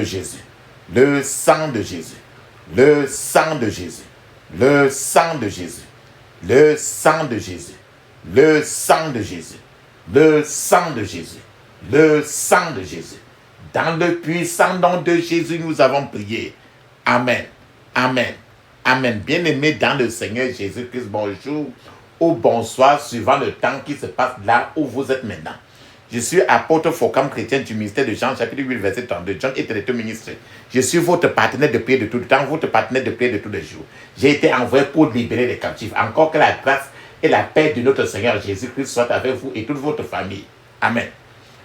Jésus, le sang de Jésus, le sang de Jésus, le sang de Jésus, le sang de Jésus, le sang de Jésus, le sang de Jésus, le sang de Jésus. Dans le puissant nom de Jésus, nous avons prié. Amen. Amen. Amen. Bien-aimés dans le Seigneur Jésus-Christ, bonjour ou bonsoir, suivant le temps qui se passe là où vous êtes maintenant. Je suis apôtre Focam chrétien du ministère de Jean, chapitre 8, verset 32. John était le ministre. Je suis votre partenaire de prière de tout le temps, votre partenaire de prière de tous les jours. J'ai été envoyé pour libérer les captifs. Encore que la grâce et la paix de notre Seigneur Jésus-Christ soient avec vous et toute votre famille. Amen.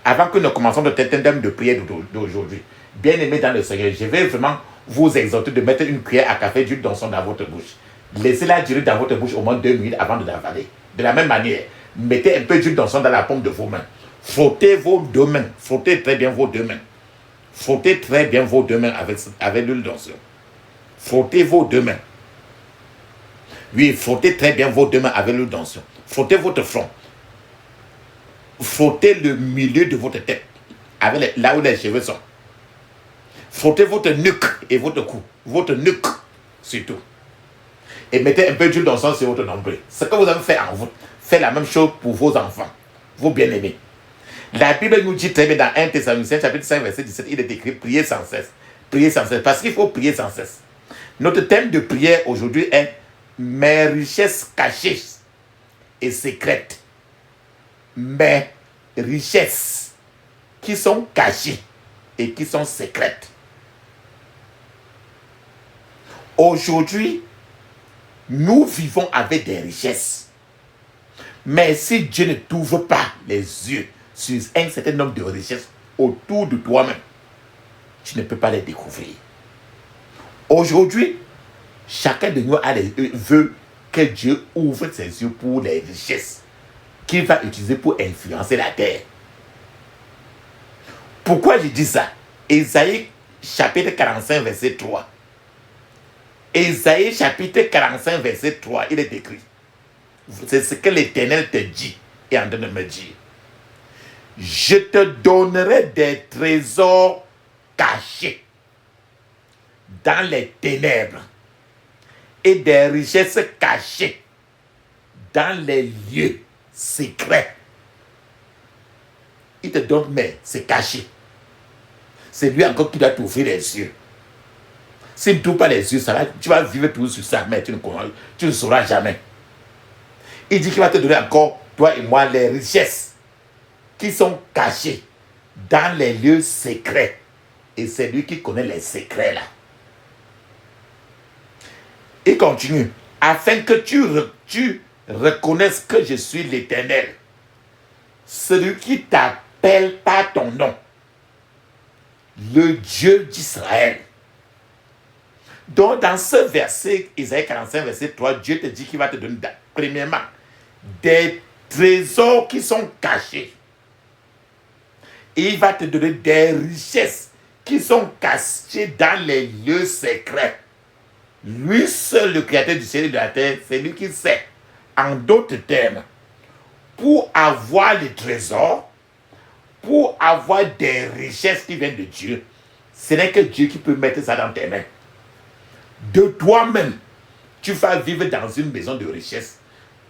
Avant que nous commençons notre thème de prière d'aujourd'hui, bien-aimés dans le Seigneur, je vais vraiment vous exhorter de mettre une cuillère à café d'huile d'onction dans votre bouche. Laissez-la durer dans votre bouche au moins 2 minutes avant de l'avaler. De la même manière, mettez un peu d'huile d'onction dans la paume de vos mains. Frottez vos 2 mains. Frottez très bien vos 2 mains. Frottez très bien vos 2 mains avec l'huile d'onction. Frottez vos 2 mains. Oui, frottez très bien vos 2 mains avec l'huile d'onction. Frottez votre front. Frottez le milieu de votre tête, avec là où les cheveux sont. Frottez votre nuque et votre cou. Votre nuque, surtout. Et mettez un peu d'huile d'encens sur votre nombril. Ce que vous avez fait en vous, faites la même chose pour vos enfants, vos bien-aimés. La Bible nous dit très bien dans 1 Thessaloniciens, chapitre 5, verset 17, il est écrit, priez sans cesse. Priez sans cesse, parce qu'il faut prier sans cesse. Notre thème de prière aujourd'hui est mes richesses cachées et secrètes. Mes richesses qui sont cachées et qui sont secrètes. Aujourd'hui, nous vivons avec des richesses. Mais si Dieu ne t'ouvre pas les yeux sur un certain nombre de richesses autour de toi-même, tu ne peux pas les découvrir. Aujourd'hui, chacun de nous veut que Dieu ouvre ses yeux pour les richesses qu'il va utiliser pour influencer la terre. Pourquoi je dis ça? Ésaïe chapitre 45 verset 3. Ésaïe chapitre 45 verset 3, il est écrit. C'est ce que l'Éternel te dit et en train de me dire. Je te donnerai des trésors cachés dans les ténèbres et des richesses cachées dans les lieux secrets. Il te donne, mais c'est caché. C'est lui encore qui doit t'ouvrir les yeux. S'il ne t'ouvre pas les yeux, tu vas vivre toujours sur ça, mais tu ne sauras jamais. Il dit qu'il va te donner encore, toi et moi, les richesses qui sont cachées dans les lieux secrets. Et c'est lui qui connaît les secrets là. Il continue. Afin que tu reconnaisses que je suis l'Éternel, celui qui t'appelle par ton nom, le Dieu d'Israël. Donc dans ce verset, Isaïe 45, verset 3, Dieu te dit qu'il va te donner, premièrement, des trésors qui sont cachés. Et il va te donner des richesses qui sont cachées dans les lieux secrets. Lui seul, le créateur du ciel et de la terre, c'est lui qui sait. En d'autres termes, pour avoir les trésors, pour avoir des richesses qui viennent de Dieu, ce n'est que Dieu qui peut mettre ça dans tes mains. De toi-même, tu vas vivre dans une maison de richesse.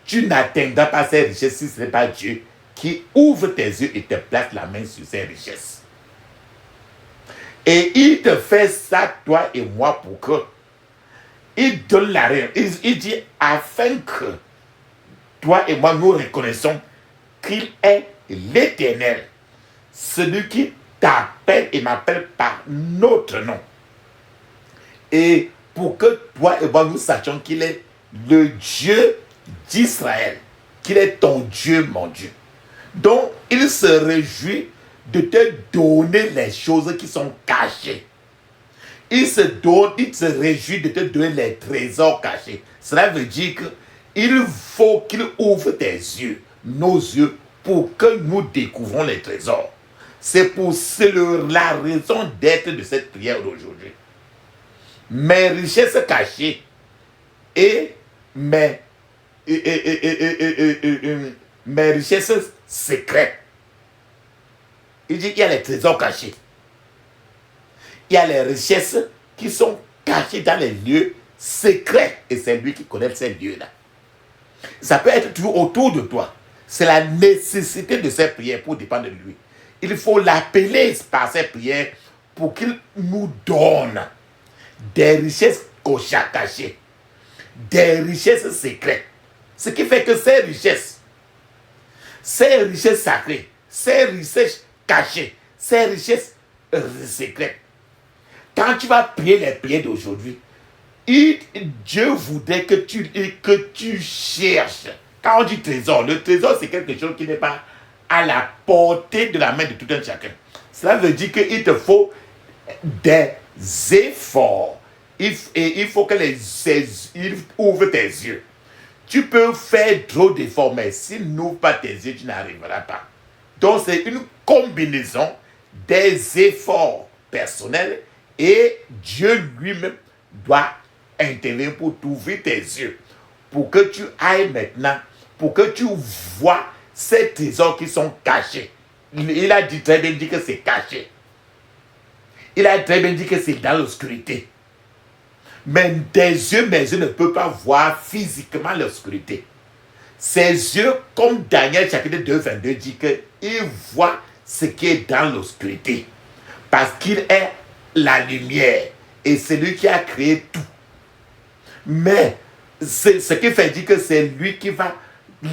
Tu n'atteindras pas ces richesses si ce n'est pas Dieu qui ouvre tes yeux et te place la main sur ces richesses. Et il te fait ça, toi et moi, pour que il donne la raison. Il dit afin que toi et moi nous reconnaissons qu'il est l'Éternel, celui qui t'appelle et m'appelle par notre nom. Et pour que toi et moi nous sachions qu'il est le Dieu d'Israël, qu'il est ton Dieu, mon Dieu. Donc, il se réjouit de te donner les choses qui sont cachées. Il se réjouit de te donner les trésors cachés. Cela veut dire qu'il faut qu'il ouvre tes yeux, nos yeux, pour que nous découvrons les trésors. C'est la raison d'être de cette prière d'aujourd'hui. Mes richesses cachées et mes richesses secrètes. Il dit qu'il y a les trésors cachés. il y a les richesses qui sont cachées dans les lieux secrets. Et c'est lui qui connaît ces lieux-là. Ça peut être toujours autour de toi. C'est la nécessité de ces prières pour dépendre de lui. Il faut l'appeler par ces prières pour qu'il nous donne des richesses cachées, des richesses secrètes. Ce qui fait que ces richesses sacrées, ces richesses cachées, ces richesses secrètes, quand tu vas prier les prières d'aujourd'hui, Dieu voudrait que tu cherches. Quand on dit trésor, le trésor c'est quelque chose qui n'est pas à la portée de la main de tout un chacun. Cela veut dire qu'il te faut des efforts. Il faut que il ouvre tes yeux. Tu peux faire trop d'efforts, mais s'il n'ouvre pas tes yeux, tu n'arriveras pas. Donc c'est une combinaison des efforts personnels et Dieu lui-même doit intervenir pour t'ouvrir tes yeux, pour que tu ailles maintenant, pour que tu vois ces trésors qui sont cachés. Il a dit très bien dit que c'est caché. Il a très bien dit que c'est dans l'obscurité. Mais mes yeux ne peuvent pas voir physiquement l'obscurité. Ses yeux, comme Daniel chapitre 2, 22 dit qu'il voit ce qui est dans l'obscurité. Parce qu'il est la lumière. Et c'est lui qui a créé tout. Mais c'est ce qui fait dire que c'est lui qui va...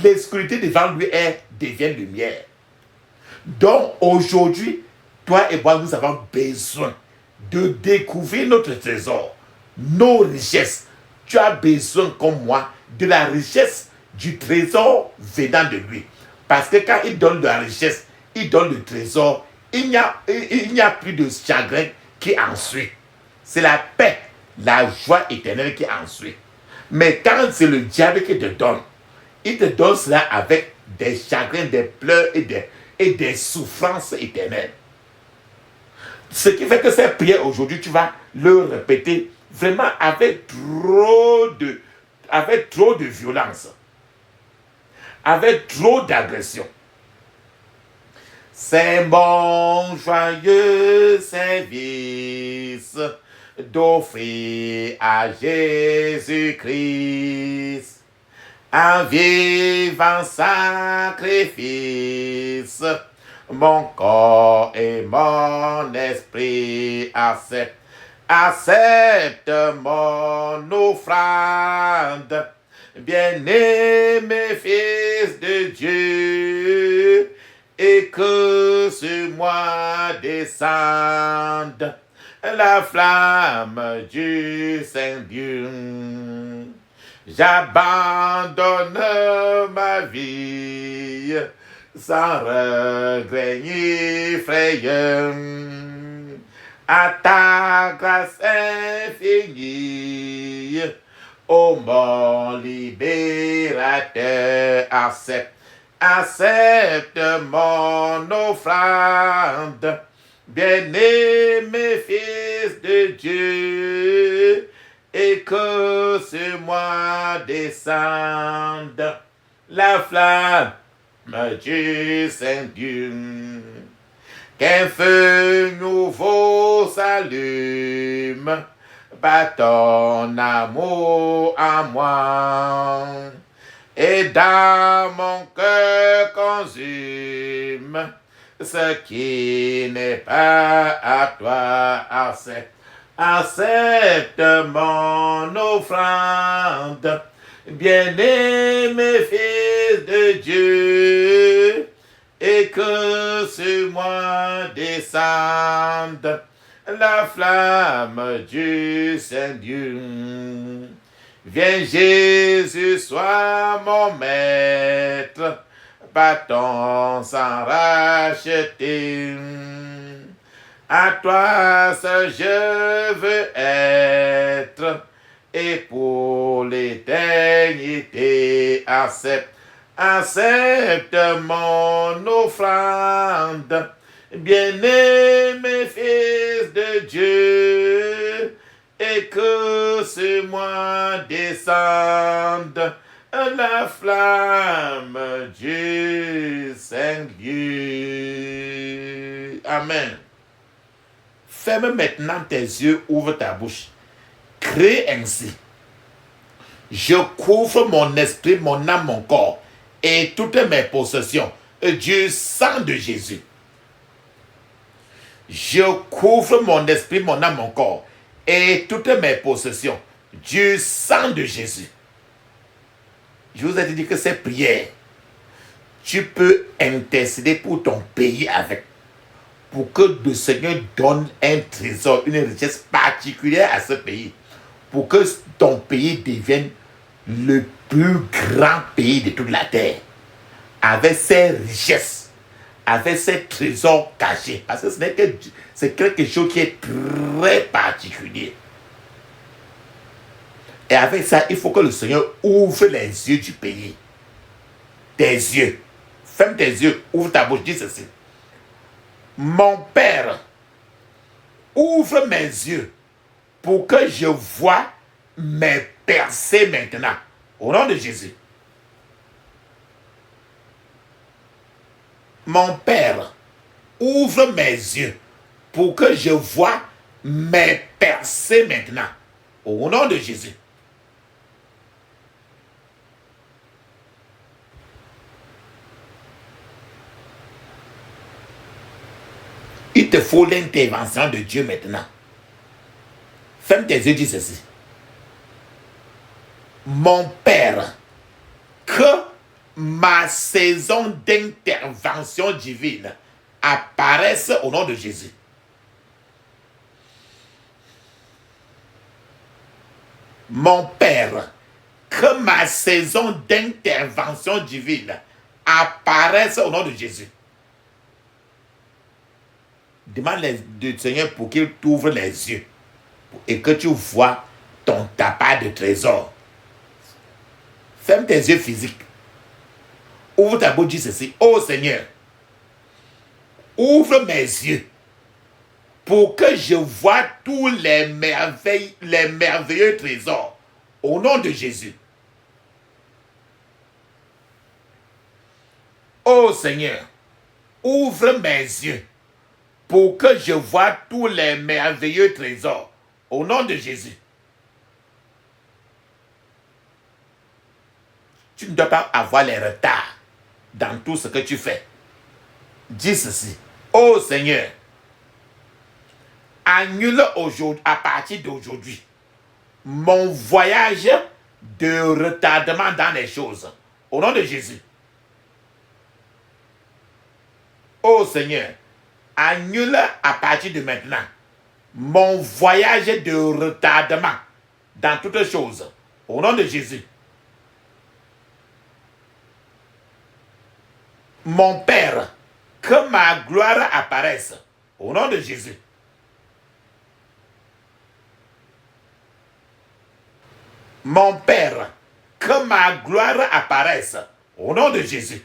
L'obscurité devant lui devient lumière. Donc aujourd'hui, toi et moi, nous avons besoin de découvrir notre trésor, nos richesses. Tu as besoin, comme moi, de la richesse du trésor venant de lui. Parce que quand il donne la richesse, il donne le trésor, il n'y a plus de chagrin qui en suit. C'est la paix, la joie éternelle qui en suit. Mais quand c'est le diable qui te donne, il te donne cela avec des chagrins, des pleurs et des souffrances éternelles. Ce qui fait que ces prières aujourd'hui, tu vas le répéter vraiment avec trop de violence, avec trop d'agression. C'est mon joyeux service d'offrir à Jésus-Christ un vivant sacrifice. Mon corps et mon esprit accepte mon offrande. Bien-aimé fils de Dieu, et que sur moi descende la flamme du Saint-Dieu. J'abandonne ma vie sans regret ni frayeur à ta grâce infinie. Ô mon libérateur, accepte mon offrande. Bien-aimé fils de Dieu, et que sur moi descende la flamme du Saint-Dieu. Qu'un feu nouveau s'allume par ton amour à moi, et dans mon cœur consume ce qui n'est pas à toi. Accepte mon offrande, bien-aimé fils de Dieu, et que sur moi descende la flamme du Saint-Dieu. Viens Jésus, sois mon maître, par ton sang racheté. À toi seul je veux être, et pour l'éternité accepte mon offrande. Bien-aimé fils de Dieu, et que sur moi descende la flamme du Saint-Dieu. Amen. Ferme maintenant tes yeux, ouvre ta bouche. Crée ainsi. Je couvre mon esprit, mon âme, mon corps et toutes mes possessions du sang de Jésus. Je couvre mon esprit, mon âme, mon corps et toutes mes possessions du sang de Jésus. Je vous ai dit que ces prières, tu peux intercéder pour ton pays avec, pour que le Seigneur donne un trésor, une richesse particulière à ce pays, pour que ton pays devienne le plus grand pays de toute la terre, avec ses richesses, avec ses trésors cachés, parce que c'est quelque chose qui est très particulier. Et avec ça, il faut que le Seigneur ouvre les yeux du pays. Tes yeux. Ferme tes yeux, ouvre ta bouche, dis ceci. Mon Père, ouvre mes yeux pour que je voie mes percées maintenant. Au nom de Jésus. Mon Père, ouvre mes yeux pour que je voie mes percées maintenant. Au nom de Jésus. Il te faut l'intervention de Dieu maintenant. Ferme tes yeux, dis ceci. Mon Père, que ma saison d'intervention divine apparaisse au nom de Jésus. Mon Père, que ma saison d'intervention divine apparaisse au nom de Jésus. Demande au Seigneur pour qu'il t'ouvre les yeux et que tu vois ton tapas de trésor. Ferme tes yeux physiques. Ouvre ta bouche, dis ceci. Oh Seigneur, ouvre mes yeux pour que je voie tous les merveilleux trésors au nom de Jésus. Oh Seigneur, ouvre mes yeux pour que je voie tous les merveilleux trésors au nom de Jésus. Tu ne dois pas avoir les retards dans tout ce que tu fais. Dis ceci. Oh Seigneur, annule aujourd'hui, à partir d'aujourd'hui, mon voyage de retardement dans les choses. Au nom de Jésus. Oh Seigneur, annule à partir de maintenant mon voyage de retardement dans toutes choses. Au nom de Jésus. Mon Père, que ma gloire apparaisse. Au nom de Jésus. Mon Père, que ma gloire apparaisse. Au nom de Jésus.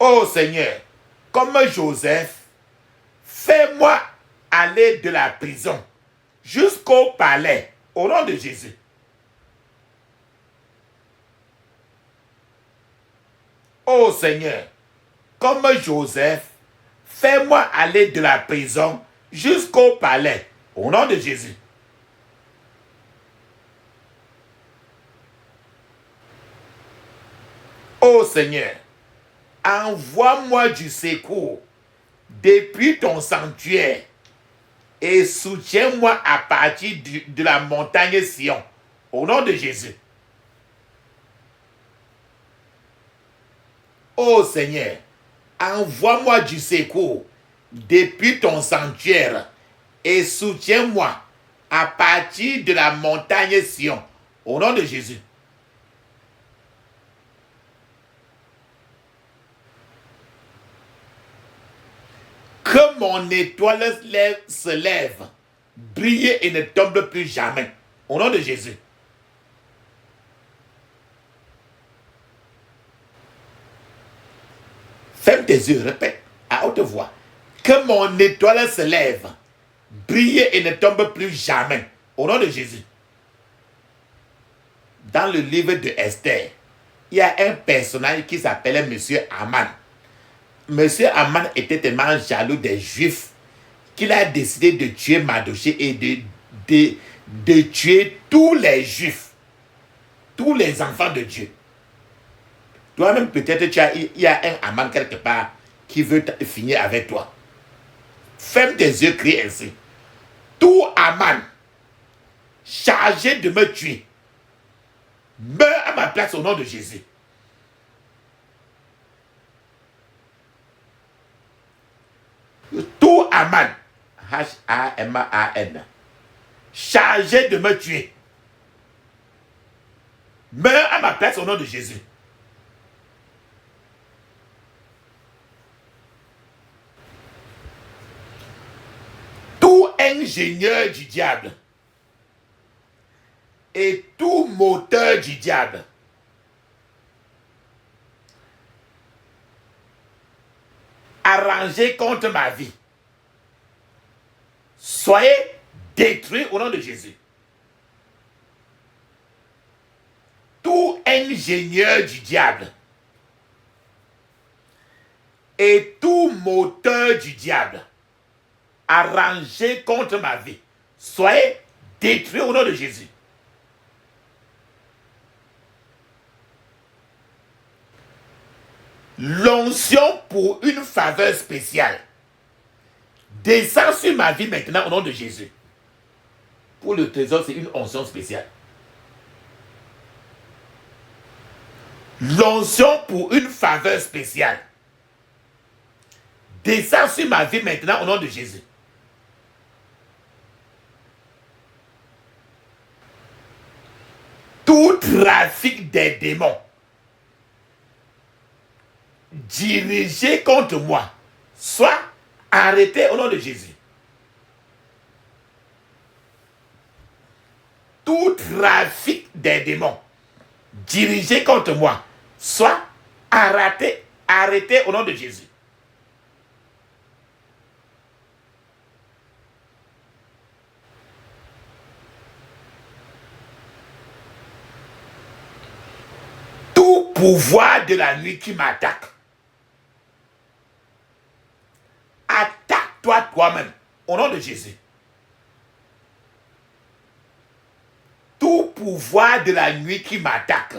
Oh Seigneur, comme Joseph, fais-moi aller de la prison jusqu'au palais. Au nom de Jésus. Oh Seigneur, comme Joseph, fais-moi aller de la prison jusqu'au palais. Au nom de Jésus. Oh Seigneur, envoie-moi du secours depuis ton sanctuaire et soutiens-moi à partir de la montagne Sion. Au nom de Jésus. Oh Seigneur, envoie-moi du secours depuis ton sanctuaire et soutiens-moi à partir de la montagne Sion. Au nom de Jésus. Que mon étoile se lève, brille et ne tombe plus jamais. Au nom de Jésus. Ferme tes yeux, répète à haute voix. Que mon étoile se lève, brille et ne tombe plus jamais. Au nom de Jésus. Dans le livre de Esther, il y a un personnage qui s'appelait Monsieur Aman. Monsieur Aman était tellement jaloux des Juifs qu'il a décidé de tuer Mardochée et de tuer tous les Juifs, tous les enfants de Dieu. Toi-même, peut-être, il y a un Aman quelque part qui veut finir avec toi. Ferme tes yeux, crie ainsi. Tout Aman chargé de me tuer, meurs à ma place au nom de Jésus. Tout Aman, H-A-M-A-N, chargé de me tuer, meurs à ma place au nom de Jésus. Tout ingénieur du diable et tout moteur du diable arrangé contre ma vie, soyez détruits au nom de Jésus. Tout ingénieur du diable et tout moteur du diable arrangé contre ma vie, soyez détruits au nom de Jésus. L'onction pour une faveur spéciale descend sur ma vie maintenant au nom de Jésus. Pour le trésor, c'est une onction spéciale. L'onction pour une faveur spéciale descend sur ma vie maintenant au nom de Jésus. Tout trafic des démons dirigé contre moi soit arrêté au nom de Jésus. Tout trafic des démons dirigé contre moi soit arrêté au nom de Jésus. Tout pouvoir de la nuit qui m'attaque, attaque-toi toi-même au nom de Jésus. Tout pouvoir de la nuit qui m'attaque,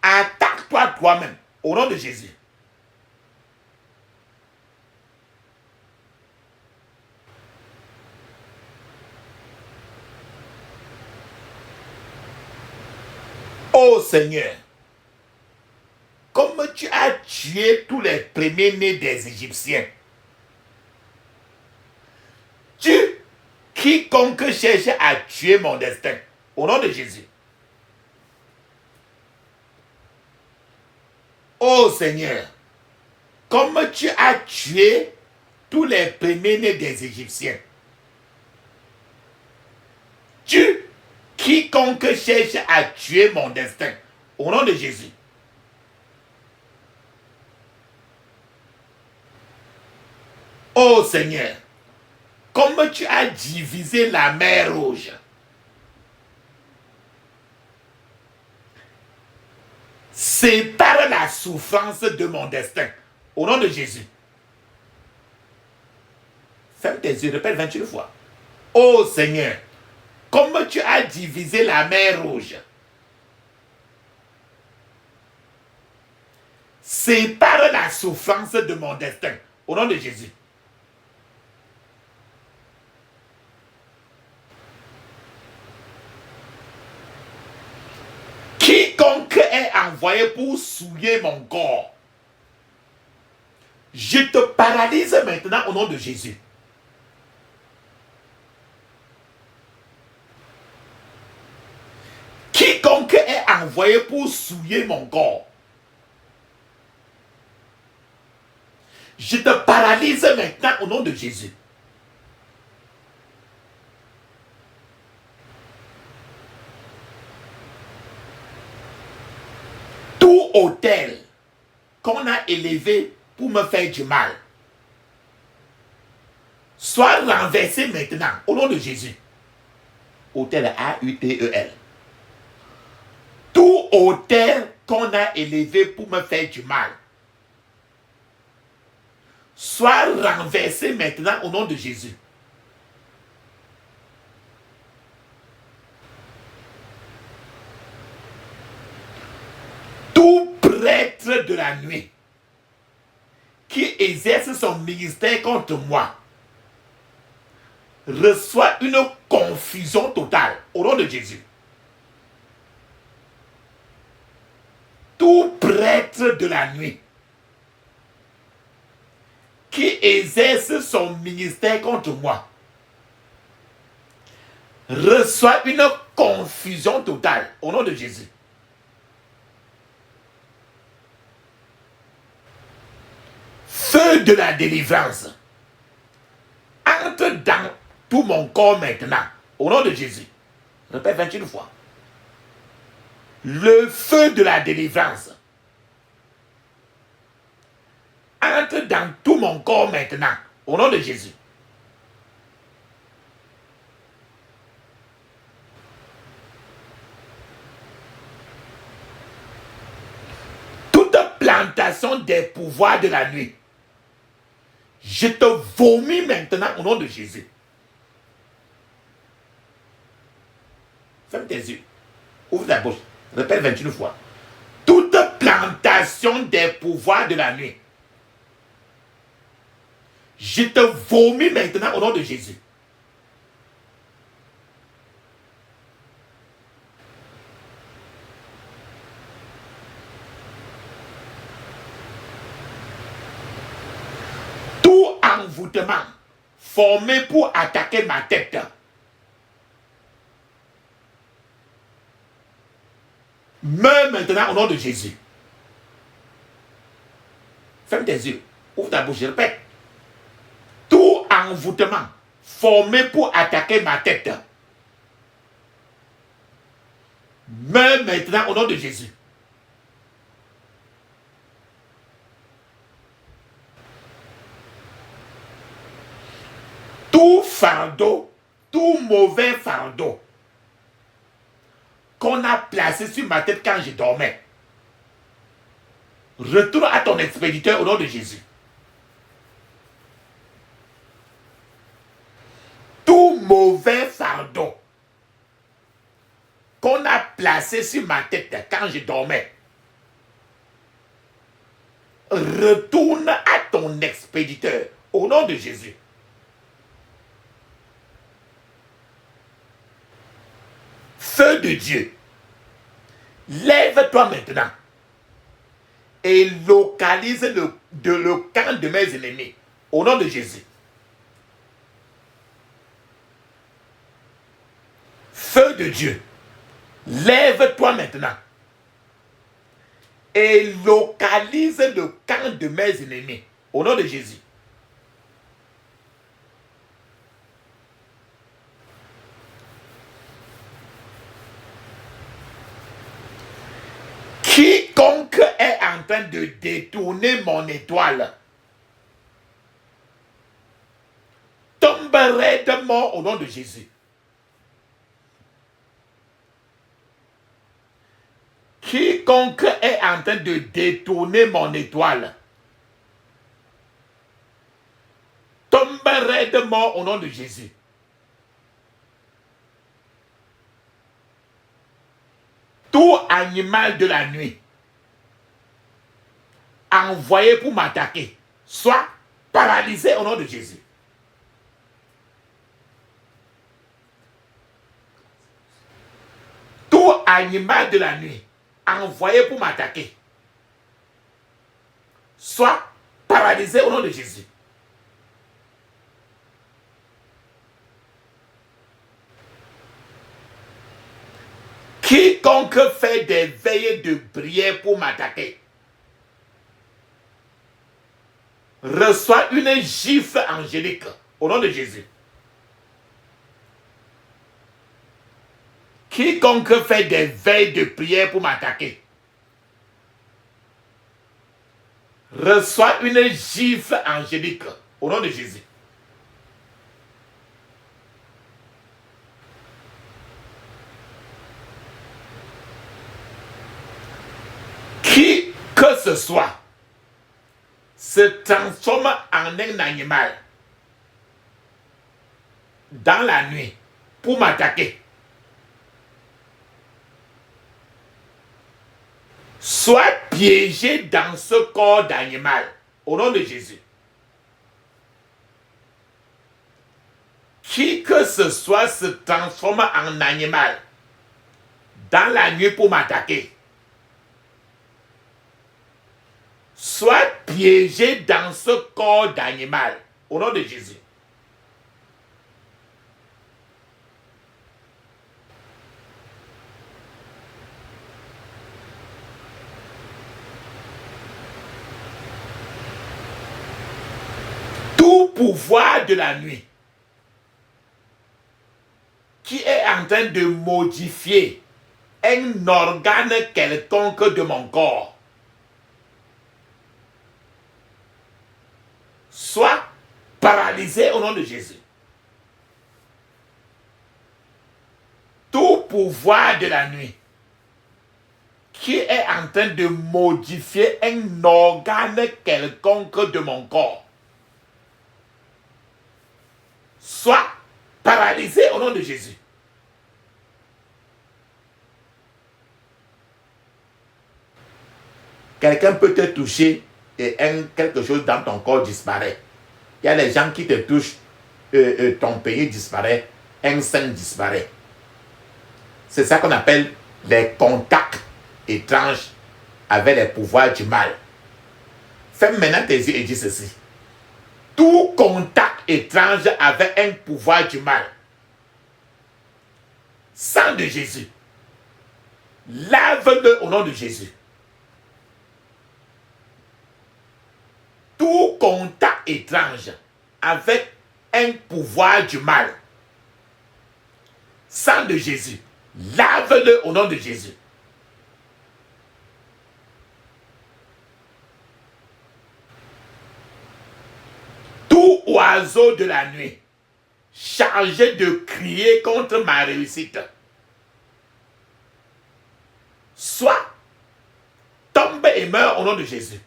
attaque-toi toi-même au nom de Jésus. Ô Seigneur, comme tu as tué tous les premiers-nés des Égyptiens, tue quiconque cherche à tuer mon destin, au nom de Jésus. Ô Seigneur, comme tu as tué tous les premiers-nés des Égyptiens, tue quiconque cherche à tuer mon destin, au nom de Jésus. Ô Seigneur, comme tu as divisé la mer Rouge, sépare la souffrance de mon destin, au nom de Jésus. Ferme tes yeux, répète 28 fois. Ô Seigneur, comme tu as divisé la mer Rouge, sépare la souffrance de mon destin, au nom de Jésus. Quiconque est envoyé pour souiller mon corps, je te paralyse maintenant au nom de Jésus. Quiconque est envoyé pour souiller mon corps, je te paralyse maintenant au nom de Jésus. Tout autel qu'on a élevé pour me faire du mal soit renversé maintenant au nom de Jésus. Autel, A-U-T-E-L. Tout autel qu'on a élevé pour me faire du mal soit renversé maintenant au nom de Jésus. Tout prêtre de la nuit qui exerce son ministère contre moi reçoit une confusion totale au nom de Jésus. Tout prêtre de la nuit qui exerce son ministère contre moi reçoit une confusion totale au nom de Jésus. Feu de la délivrance entre dans tout mon corps maintenant au nom de Jésus. Répète 21 fois. Le feu de la délivrance entre dans tout mon corps maintenant au nom de Jésus. Toute plantation des pouvoirs de la nuit, je te vomis maintenant au nom de Jésus. Ferme tes yeux. Ouvre ta bouche. Répète 21 fois. Toute plantation des pouvoirs de la nuit, je te vomis maintenant au nom de Jésus. Tout envoûtement formé pour attaquer ma tête, meurs maintenant au nom de Jésus. Ferme tes yeux. Ouvre ta bouche. Je répète. Tout envoûtement formé pour attaquer ma tête meurs maintenant au nom de Jésus. Tout fardeau, tout mauvais fardeau qu'on a placé sur ma tête quand je dormais, retourne à ton expéditeur au nom de Jésus. Tout mauvais fardeau qu'on a placé sur ma tête quand je dormais, retourne à ton expéditeur au nom de Jésus. Feu de Dieu, lève-toi maintenant et localise le camp de mes ennemis au nom de Jésus. Feu de Dieu, lève-toi maintenant et localise le camp de mes ennemis au nom de Jésus. Quiconque est en train de détourner mon étoile tomberait de mort au nom de Jésus. Quiconque est en train de détourner mon étoile tomberait de mort au nom de Jésus. Tout animal de la nuit envoyé pour m'attaquer soit paralysé au nom de Jésus. Tout animal de la nuit envoyé pour m'attaquer soit paralysé au nom de Jésus. Quiconque fait des veillées de prière pour m'attaquer reçoit une gifle angélique au nom de Jésus. Quiconque fait des veilles de prière pour m'attaquer reçoit une gifle angélique au nom de Jésus. Qui que ce soit se transforme en un animal dans la nuit pour m'attaquer, soit piégé dans ce corps d'animal, au nom de Jésus. Qui que ce soit se transforme en animal dans la nuit pour m'attaquer, soit piégé dans ce corps d'animal, au nom de Jésus. Tout pouvoir de la nuit qui est en train de modifier un organe quelconque de mon corps, soit paralysé au nom de Jésus. Tout pouvoir de la nuit qui est en train de modifier un organe quelconque de mon corps, soit paralysé au nom de Jésus. Quelqu'un peut te toucher et quelque chose dans ton corps disparaît. Il y a les gens qui te touchent, ton pays disparaît, un sein disparaît. C'est ça qu'on appelle les contacts étranges avec les pouvoirs du mal. Ferme maintenant tes yeux et dis ceci. Tout contact étrange avec un pouvoir du mal, sang de Jésus, lave-le au nom de Jésus. Tout contact étrange avec un pouvoir du mal, sang de Jésus, lave-le au nom de Jésus. Tout oiseau de la nuit chargé de crier contre ma réussite, soit tombe et meurt au nom de Jésus.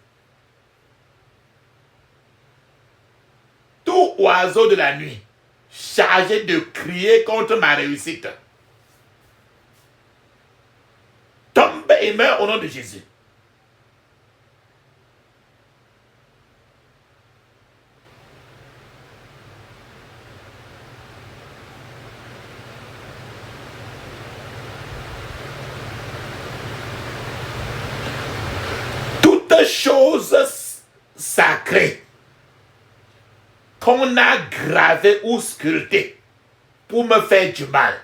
Tout oiseau de la nuit chargé de crier contre ma réussite, tombe et meurt au nom de Jésus. Toute chose sacrée qu'on a gravée ou sculptée pour me faire du mal,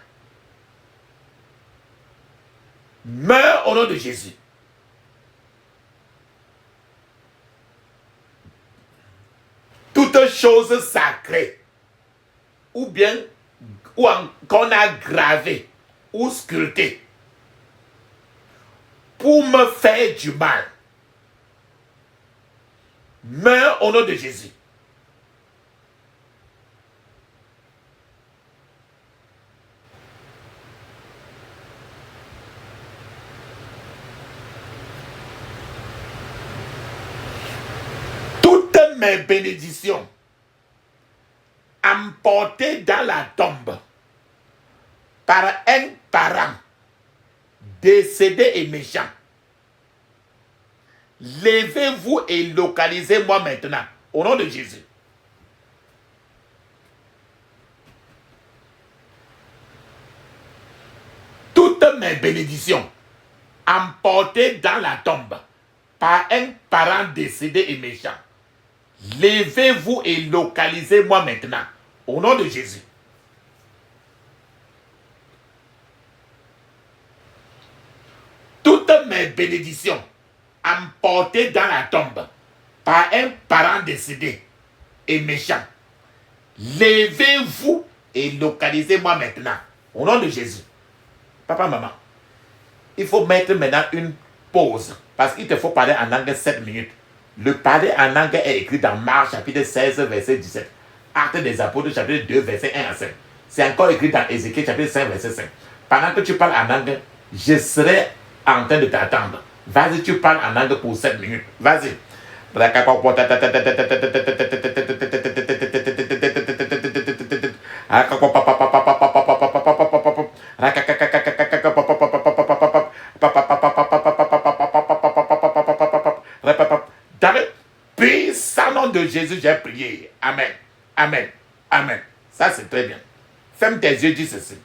meurt au nom de Jésus. Toute chose sacrée ou bien qu'on a gravée ou sculptée pour me faire du mal, meurt au nom de Jésus. Toutes mes bénédictions emportées dans la tombe par un parent décédé et méchant, levez-vous et localisez-moi maintenant, au nom de Jésus. Toutes mes bénédictions emportées dans la tombe par un parent décédé et méchant, levez-vous et localisez-moi maintenant, au nom de Jésus. Toutes mes bénédictions emportées dans la tombe par un parent décédé et méchant, levez-vous et localisez-moi maintenant, au nom de Jésus. Papa, maman, il faut mettre maintenant une pause parce qu'il te faut parler en langue 7 minutes. Le parler en langue est écrit dans Marc chapitre 16 verset 17, Actes des Apôtres chapitre 2 verset 1 à 5. C'est encore écrit dans Ézéchiel chapitre 5 verset 5. Pendant que tu parles en langue, je serai en train de t'attendre. Vas-y, tu parles en langue pour 7 minutes. Vas-y. Dans le puissant nom de Jésus, j'ai prié. Amen. Amen. Amen. Ça, c'est très bien. Ferme tes yeux, dis ceci.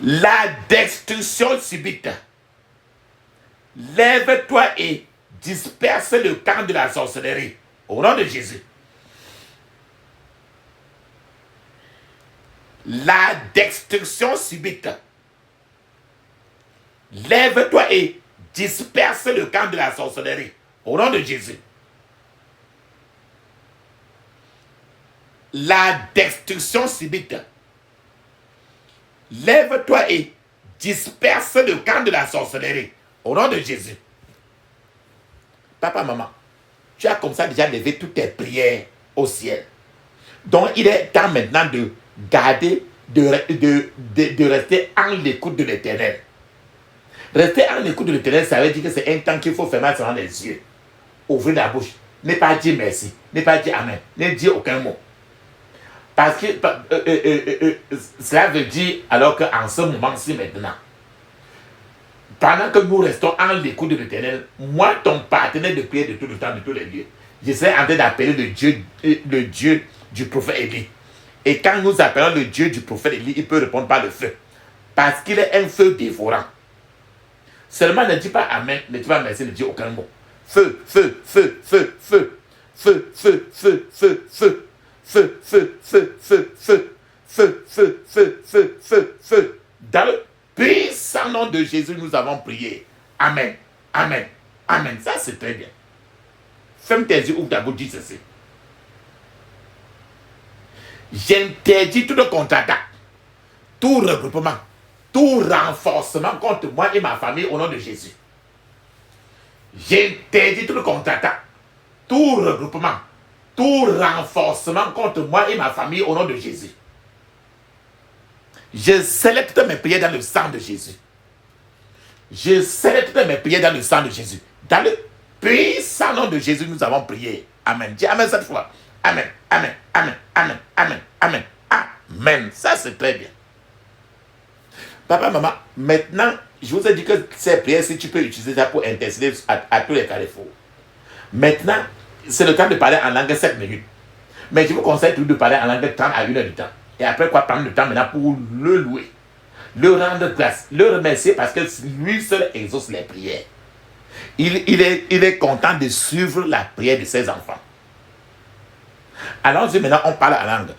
La destruction subite. Lève-toi et disperse le camp de la sorcellerie. Au nom de Jésus. La destruction subite. Lève-toi et disperse le camp de la sorcellerie. Au nom de Jésus. La destruction subite. Lève-toi et disperse le camp de la sorcellerie. Au nom de Jésus. Papa, maman, tu as comme ça déjà levé toutes tes prières au ciel. Donc, il est temps maintenant de garder, de rester en l'écoute de l'Éternel. Rester en l'écoute de l'Éternel, ça veut dire que c'est un temps qu'il faut fermer seulement les yeux. Ouvrir la bouche. Ne pas dire merci. Ne pas dire amen. Ne dire aucun mot. Parce que cela veut dire alors qu'en ce moment-ci maintenant, pendant que nous restons en l'écoute de l'Éternel, moi, ton partenaire de prière de tout le temps, de tous les lieux, je serai en train d'appeler le Dieu du prophète Élie. Et quand nous appelons le Dieu du prophète Élie, il peut répondre par le feu. Parce qu'il est un feu dévorant. Seulement ne dis pas amen, ne dis pas merci, ne dis aucun mot. Feu, feu, feu, feu, feu, feu, feu, feu, feu, feu. Feu, feu, feu, feu, feu, feu, feu, feu, feu, feu, feu. Dans le puissant nom de Jésus, nous avons prié. Amen, amen, amen. Ça, c'est très bien. Ferme tes yeux, ouvre ta bouche, dis ceci. J'interdis tout contre-attaque, tout regroupement, tout renforcement contre moi et ma famille au nom de Jésus. J'interdis tout contre-attaque, tout regroupement, tout renforcement contre moi et ma famille au nom de Jésus. Je scelle toutes mes prières dans le sang de Jésus. Je scelle toutes mes prières dans le sang de Jésus. Dans le puissant nom de Jésus, nous avons prié. Amen. Dis amen cette fois. Amen, amen, amen, amen, amen, amen, amen. Ça, c'est très bien. Papa, maman, maintenant, je vous ai dit que ces prières, si tu peux utiliser ça pour intercéder à tous les carrefours. Maintenant, c'est le temps de parler en langue 7 minutes. Mais je vous conseille toujours de parler en langue 30 à 1 heure du temps. Et après quoi, prendre le temps maintenant pour le louer. Le rendre grâce. Le remercier parce que lui seul exauce les prières. Il est content de suivre la prière de ses enfants. Alors maintenant, on parle en langue.